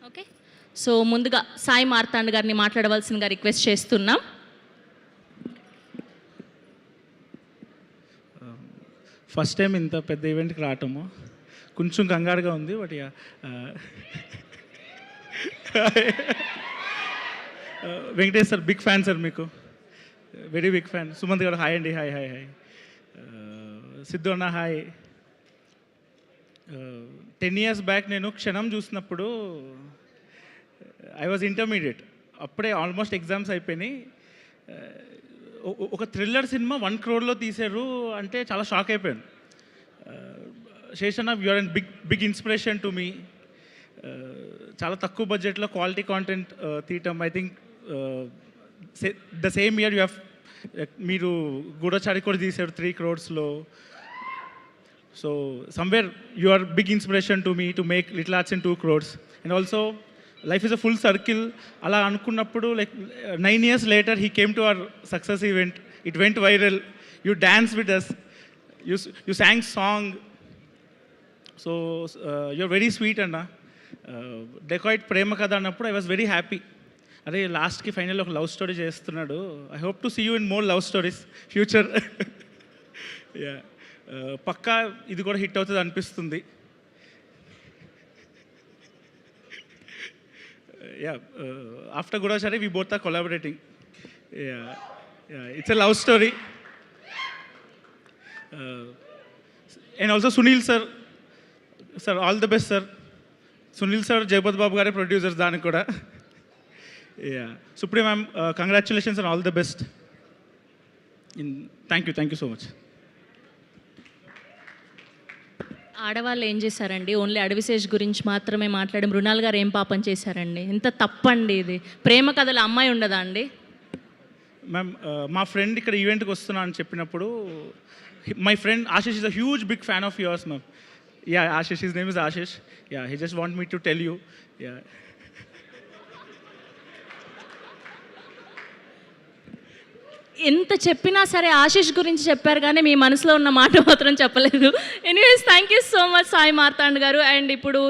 Okay. So ముందుగా సాయి మార్తాండ్ గారిని మాట్లాడవలసిందిగా రిక్వెస్ట్ చేస్తున్నాం. ఫస్ట్ టైం ఇంత పెద్ద ఈవెంట్కి రావటము కొంచెం కంగారుగా ఉంది. But Venkatesh sir big fan sir, మీకు వెరీ బిగ్ ఫ్యాన్. సుమంత్ గారు హాయ్ అండి. Hi hi hi. సిద్ధు అన్న హాయ్. 10 years బ్యాక్ నేను క్షణం చూసినప్పుడు ఐ వాజ్ ఇంటర్మీడియట్. అప్పుడే ఆల్మోస్ట్ ఎగ్జామ్స్ అయిపోయినాయి. ఒక థ్రిల్లర్ సినిమా 1 crore తీశారు అంటే చాలా షాక్ అయిపోయాను. Seshanna, you are and big inspiration to me. చాలా తక్కువ బడ్జెట్లో క్వాలిటీ కాంటెంట్ తీయటం. I think the same year you have, మీరు గూఢచారి కూడా తీశారు 3 crores. So somewhere you are big inspiration to me to make little arts in 2 crores. And also life is a full circle. అలా అనుకున్నప్పుడు like 9 years later he came to our success event. It went viral. You danced with us. You sang song. So you're very sweet Anna. Dacoit ప్రేమ కథ అన్నప్పుడు I was very happy. అరే లాస్ట్కి final ఒక love story చేస్తున్నాడు. I hope to see you in more love stories future. Yeah, పక్కా ఇది కూడా హిట్ అవుతుంది అనిపిస్తుంది. Yeah, after Gudachari, we both are collaborating. Yeah, it's a love story. And also Sunil sir, all the best sir. Sunil sir, Jayapad Babu gare producers dani kuda. Yeah, Supreme ma'am, congratulations and all the best. Thank you so much. ఆడవాళ్ళు ఏం చేశారండి? Only Adivi Sesh గురించి మాత్రమే మాట్లాడి మృణాల్ గారు ఏం పాపం చేశారండి? ఎంత తప్పండి ఇది. ప్రేమ కథలో అమ్మాయి ఉండదా అండి? మ్యామ్, మా ఫ్రెండ్ ఇక్కడ ఈవెంట్కి వస్తున్నా అని చెప్పినప్పుడు, my friend Ashish is a huge big fan of yours ma'am. Yeah, Ashish, his name is Ashish. Yeah, he just want me to tell you. Yeah, ఎంత చెప్పినా సరే ఆశిష్ గురించి చెప్పారు కానీ మీ మనసులో ఉన్న మాట మాత్రం చెప్పలేదు. Anyways, thank you so much Sai Martand గారు. అండ్ ఇప్పుడు